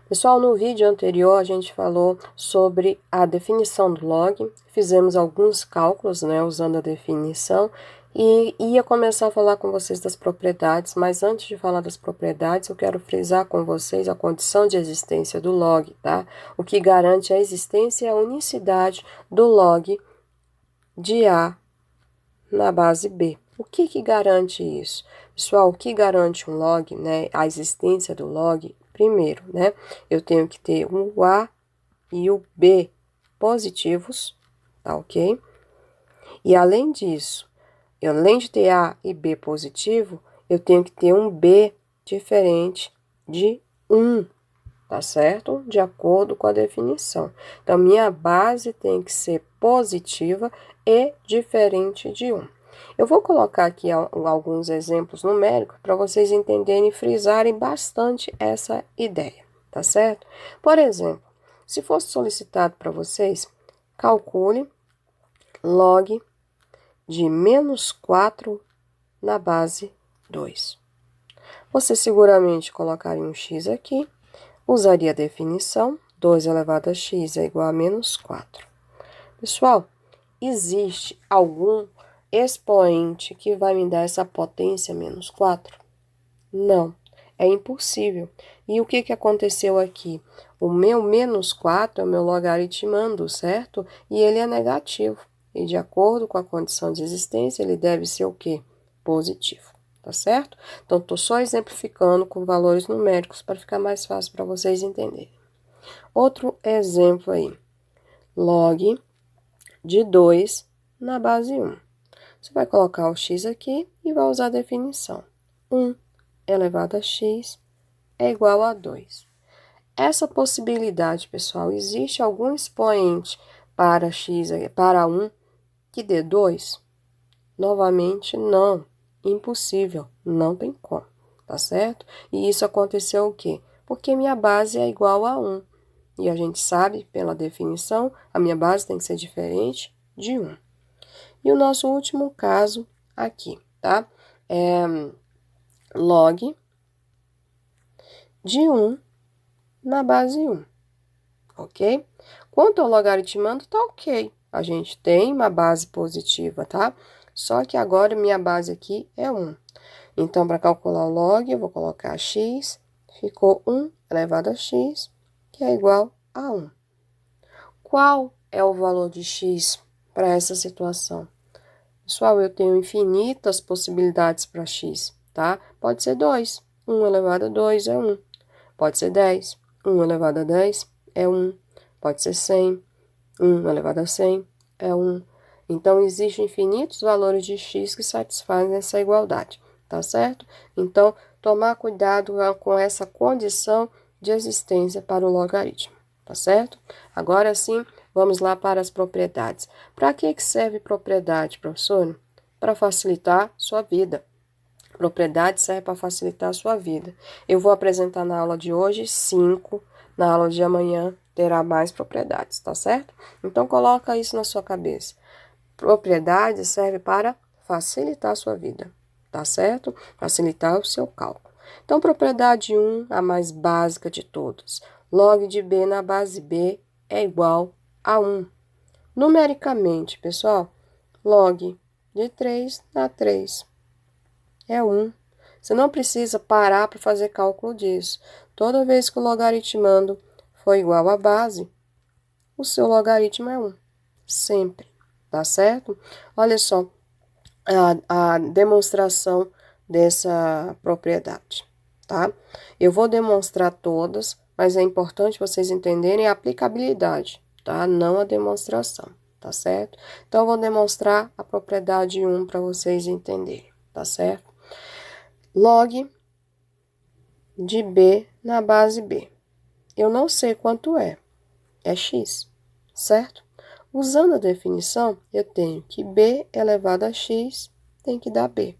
Pessoal, no vídeo anterior a gente falou sobre a definição do log, fizemos alguns cálculos, né, usando a definição, e ia começar a falar com vocês das propriedades, mas antes de falar das propriedades, eu quero frisar com vocês a condição de existência do log, tá? O que garante a existência e a unicidade do log de A na base B. O que garante isso? Pessoal, o que garante um log, né, a existência do log? Primeiro, né, eu tenho que ter o A e o B positivos, tá ok? E além disso, além de ter A e B positivo, eu tenho que ter um B diferente de 1, tá certo? De acordo com a definição. Então, minha base tem que ser positiva e diferente de 1. Eu vou colocar aqui alguns exemplos numéricos para vocês entenderem e frisarem bastante essa ideia, tá certo? Por exemplo, se fosse solicitado para vocês, calcule log de -4 na base 2. Você seguramente colocaria um x aqui, usaria a definição, 2 elevado a x é igual a -4. Pessoal, existe algum expoente que vai me dar essa potência -4? Não, é impossível. E o que aconteceu aqui? O meu -4 é o meu logaritmando, certo? E ele é negativo. E de acordo com a condição de existência, ele deve ser o quê? Positivo, tá certo? Então, estou só exemplificando com valores numéricos para ficar mais fácil para vocês entenderem. Outro exemplo aí. Log de 2 na base 1. Você vai colocar o x aqui e vai usar a definição. 1 elevado a x é igual a 2. Essa possibilidade, pessoal, existe algum expoente para x, para 1 que dê 2? Novamente, não. Impossível. Não tem como, tá certo? E isso aconteceu o quê? Porque minha base é igual a 1. E a gente sabe, pela definição, a minha base tem que ser diferente de 1. E o nosso último caso aqui, tá? É log de 1 na base 1, ok? Quanto ao logaritmando, tá ok. A gente tem uma base positiva, tá? Só que agora minha base aqui é 1. Então, para calcular o log, eu vou colocar x, ficou 1 elevado a x, que é igual a 1. Qual é o valor de x para essa situação? Pessoal, eu tenho infinitas possibilidades para x, tá? Pode ser 2. 1 elevado a 2 é 1. Pode ser 10. 1 elevado a 10 é 1. Pode ser 100. 1 elevado a 100 é 1. Então, existem infinitos valores de x que satisfazem essa igualdade, tá certo? Então, tomar cuidado com essa condição de existência para o logaritmo, tá certo? Agora sim, vamos lá para as propriedades. Para que serve propriedade, professor? Para facilitar sua vida. Propriedade serve para facilitar a sua vida. Eu vou apresentar na aula de hoje 5, na aula de amanhã terá mais propriedades, tá certo? Então, coloca isso na sua cabeça. Propriedade serve para facilitar a sua vida, tá certo? Facilitar o seu cálculo. Então, propriedade 1, a mais básica de todas. Log de B na base B é igual a 1. Numericamente, pessoal, log de 3 na 3 é 1. Você não precisa parar para fazer cálculo disso. Toda vez que o logaritmando for igual à base, o seu logaritmo é 1. Sempre. Tá certo? Olha só a demonstração dessa propriedade, tá? Eu vou demonstrar todas, mas é importante vocês entenderem a aplicabilidade, tá? Não a demonstração, tá certo? Então, eu vou demonstrar a propriedade 1 para vocês entenderem, tá certo? Log de B na base B. Eu não sei quanto é x, certo? Usando a definição, eu tenho que b elevado a x tem que dar b.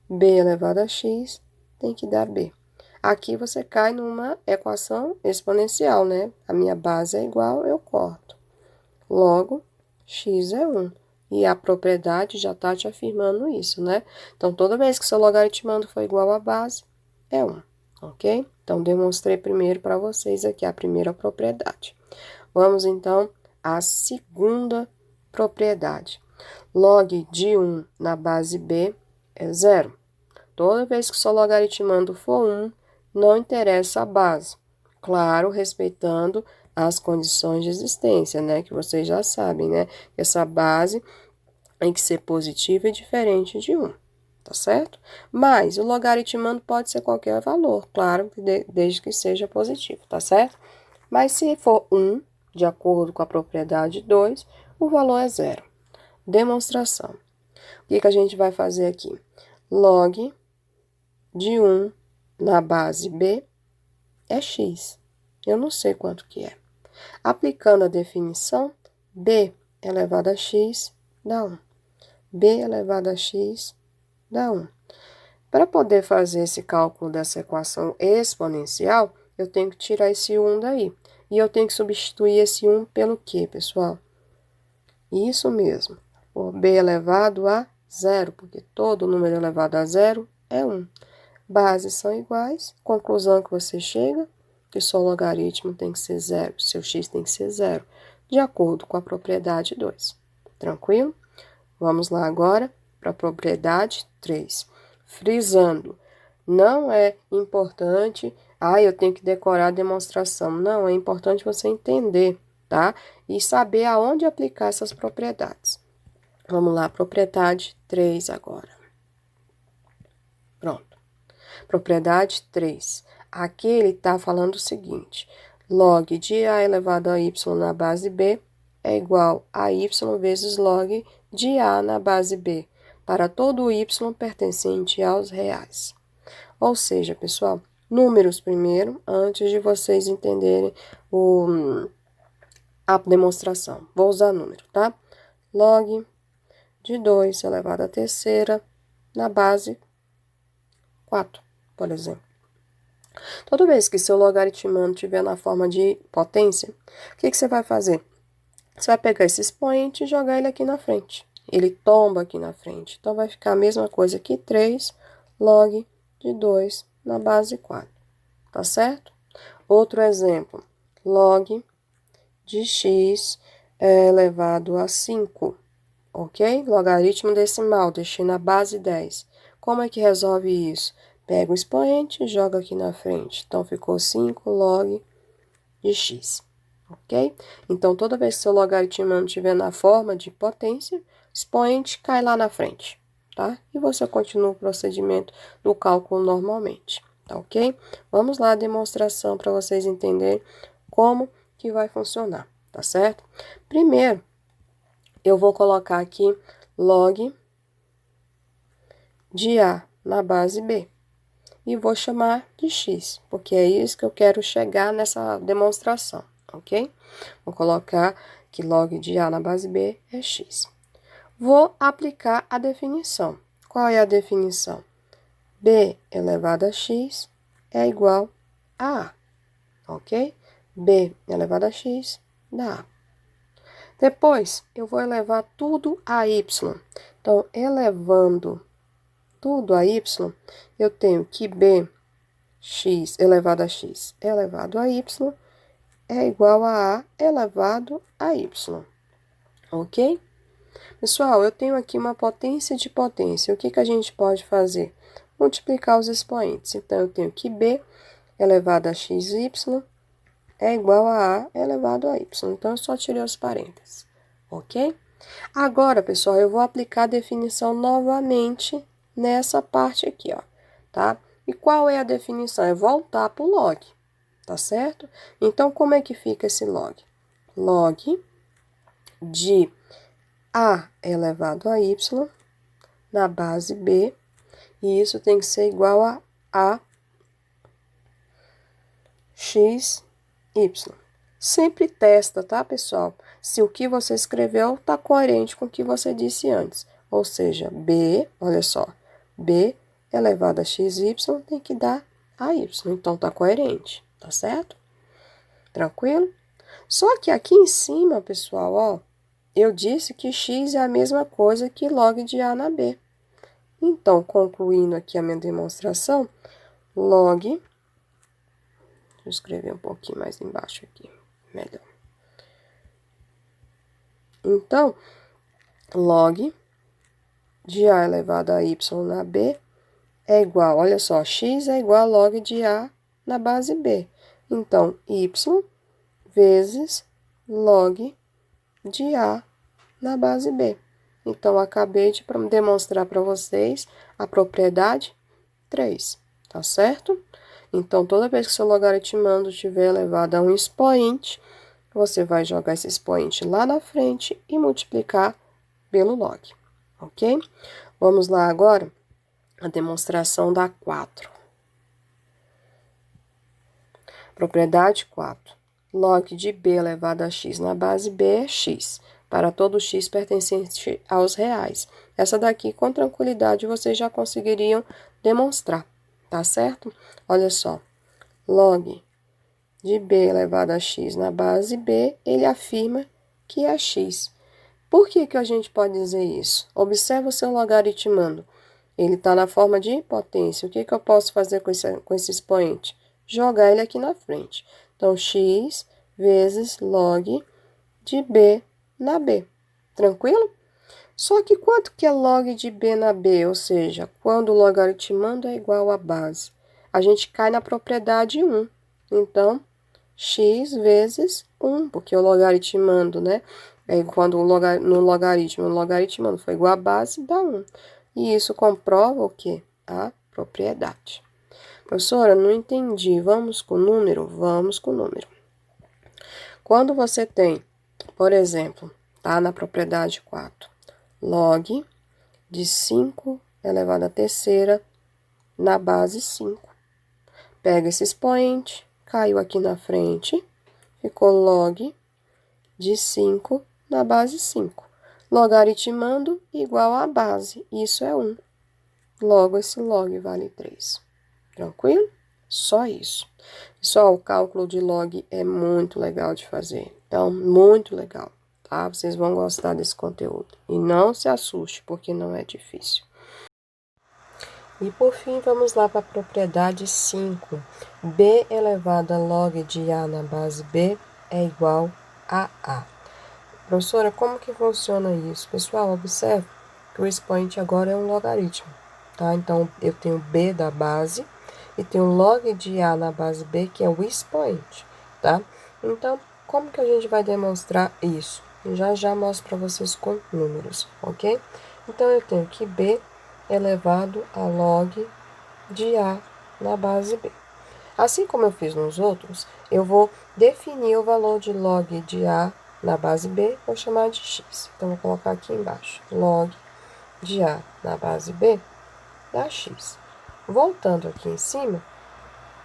B elevado a x tem que dar b. Aqui você cai numa equação exponencial, né? A minha base é igual, eu corto. Logo, x é 1. E a propriedade já está te afirmando isso, né? Então, toda vez que seu logaritmando for igual à base, é 1. ok? Então, demonstrei primeiro para vocês aqui a primeira propriedade. Vamos, então, à segunda propriedade. Log de 1 na base b é zero. Toda vez que o seu logaritmando for 1, não interessa a base. Claro, respeitando as condições de existência, né? Que vocês já sabem, né? Essa base tem que ser positiva e diferente de 1, tá certo? Mas o logaritmando pode ser qualquer valor, claro, desde que seja positivo, tá certo? Mas se for 1, de acordo com a propriedade 2, o valor é zero. Demonstração. O que a gente vai fazer aqui? Log de 1 na base b é x. Eu não sei quanto que é. Aplicando a definição, b elevado a x dá 1. b elevado a x dá 1. Para poder fazer esse cálculo dessa equação exponencial, eu tenho que tirar esse 1 daí. E eu tenho que substituir esse 1 pelo quê, pessoal? Isso mesmo, por b elevado a zero, porque todo número elevado a zero é 1. Bases são iguais, conclusão que você chega, que seu logaritmo tem que ser zero, seu x tem que ser zero, de acordo com a propriedade 2. Tranquilo? Vamos lá agora para a propriedade 3. Frisando, não é importante, eu tenho que decorar a demonstração. Não, é importante você entender, tá? E saber aonde aplicar essas propriedades. Vamos lá, propriedade 3 agora. Pronto. Propriedade 3. Aqui ele está falando o seguinte: log de a elevado a y na base b é igual a y vezes log de a na base b, para todo y pertencente aos reais. Ou seja, pessoal, números primeiro, antes de vocês entenderem a demonstração. Vou usar número, tá? Log de 2 elevado à terceira na base 4, por exemplo. Toda vez que seu logaritmando estiver na forma de potência, o que você vai fazer? Você vai pegar esse expoente e jogar ele aqui na frente. Ele tomba aqui na frente. Então, vai ficar a mesma coisa aqui, 3 log de 2 na base 4. Tá certo? Outro exemplo, log de x elevado a 5, ok? Logaritmo decimal, deixei na base 10. Como é que resolve isso? Pega o expoente e joga aqui na frente. Então, ficou 5 log de x, ok? Então, toda vez que seu logaritmando estiver na forma de potência, expoente cai lá na frente, tá? E você continua o procedimento do cálculo normalmente, tá ok? Vamos lá a demonstração para vocês entenderem como que vai funcionar, tá certo? Primeiro, eu vou colocar aqui log de a na base b. E vou chamar de x, porque é isso que eu quero chegar nessa demonstração, ok? Vou colocar que log de a na base b é x. Vou aplicar a definição. Qual é a definição? b elevado a x é igual a a, ok? b elevado a x dá a. Depois, eu vou elevar tudo a y. Então, elevando tudo a y, eu tenho que b x elevado a x elevado a y é igual a elevado a y, ok? Pessoal, eu tenho aqui uma potência de potência. O que a gente pode fazer? Multiplicar os expoentes. Então, eu tenho que b elevado a xy é igual a elevado a y. Então, eu só tirei os parênteses, ok? Agora, pessoal, eu vou aplicar a definição novamente nessa parte aqui, ó, tá? E qual é a definição? É voltar para o log, tá certo? Então, como é que fica esse log? Log de a elevado a y na base b, e isso tem que ser igual a x, y. Sempre testa, tá, pessoal? Se o que você escreveu está coerente com o que você disse antes. Ou seja, b, olha só, b elevado a xy tem que dar a y. Então, tá coerente, tá certo? Tranquilo? Só que aqui em cima, pessoal, ó, eu disse que x é a mesma coisa que log de a na b. Então, concluindo aqui a minha demonstração, log Vou escrever um pouquinho mais embaixo aqui, melhor. Então, log de A elevado a Y na B é igual, olha só, x é igual a log de A na base B. Então, y vezes log de A na base B. Então, acabei de demonstrar para vocês a propriedade 3, tá certo? Então, toda vez que seu logaritmando estiver elevado a um expoente, você vai jogar esse expoente lá na frente e multiplicar pelo log, ok? Vamos lá agora, a demonstração da 4. Propriedade 4. Log de B elevado a x na base B é x, para todo x pertencente aos reais. Essa daqui, com tranquilidade, vocês já conseguiriam demonstrar, tá certo? Olha só, log de B elevado a x na base B, ele afirma que é x. Por que que a gente pode dizer isso? Observa o seu logaritmando. Ele está na forma de potência. O que que eu posso fazer com esse expoente? Jogar ele aqui na frente. Então, x vezes log de B na B. Tranquilo? Só que quanto que é log de B na B? Ou seja, quando o logaritmando é igual à base. A gente cai na propriedade 1. Então, x vezes 1, porque o logaritmando, né? Quando no logaritmo, o logaritmando foi igual à base, dá 1. E isso comprova o quê? A propriedade. Professora, não entendi. Vamos com o número? Vamos com o número. Quando você tem, por exemplo, tá na propriedade 4, log de 5 elevado à terceira na base 5. Pega esse expoente, caiu aqui na frente, ficou log de 5 na base 5. Logaritmando igual à base, isso é 1. Logo, esse log vale 3. Tranquilo? Só isso. Pessoal, o cálculo de log é muito legal de fazer. Então, muito legal, tá? Vocês vão gostar desse conteúdo. E não se assuste, porque não é difícil. E por fim, vamos lá para a propriedade 5. B elevado a log de A na base B é igual a A. Professora, como que funciona isso? Pessoal, observe que o expoente agora é um logaritmo, tá? Então, eu tenho B da base e tenho log de A na base B, que é o expoente, tá? Então, como que a gente vai demonstrar isso? Eu já mostro para vocês com números, ok? Então, eu tenho que B elevado a log de A na base B. Assim como eu fiz nos outros, eu vou definir o valor de log de A na base B, vou chamar de x. Então, vou colocar aqui embaixo, log de A na base B dá x. Voltando aqui em cima,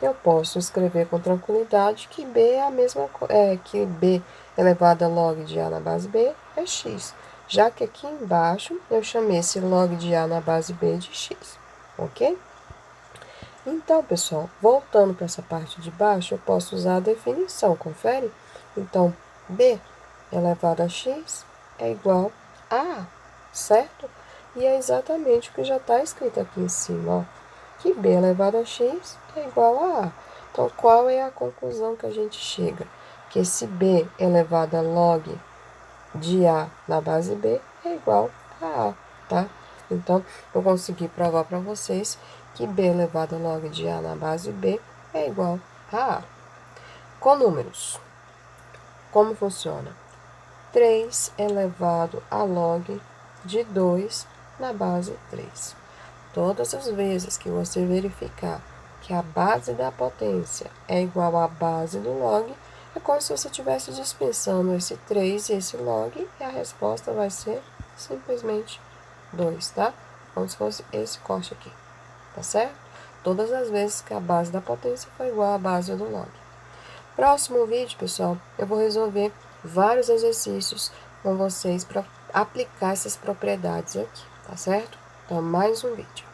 eu posso escrever com tranquilidade que B é a mesma coisa, que B elevado a log de A na base B é x, já que aqui embaixo eu chamei esse log de A na base B de x, ok? Então, pessoal, voltando para essa parte de baixo, eu posso usar a definição, confere? Então, B elevado a x é igual a A, certo? E é exatamente o que já está escrito aqui em cima, ó, que B elevado a x é igual a A. Então, qual é a conclusão que a gente chega? Que esse B elevado a log de A na base B é igual a A, tá? Então, eu consegui provar para vocês que B elevado a log de A na base B é igual a A. Com números, como funciona? 3 elevado a log de 2 na base 3. Todas as vezes que você verificar que a base da potência é igual à base do log, é como se você estivesse dispensando esse 3 e esse log, e a resposta vai ser simplesmente 2, tá? Como se fosse esse corte aqui, tá certo? Todas as vezes que a base da potência for igual à base do log. Próximo vídeo, pessoal, eu vou resolver vários exercícios com vocês para aplicar essas propriedades aqui, tá certo? Então, mais um vídeo.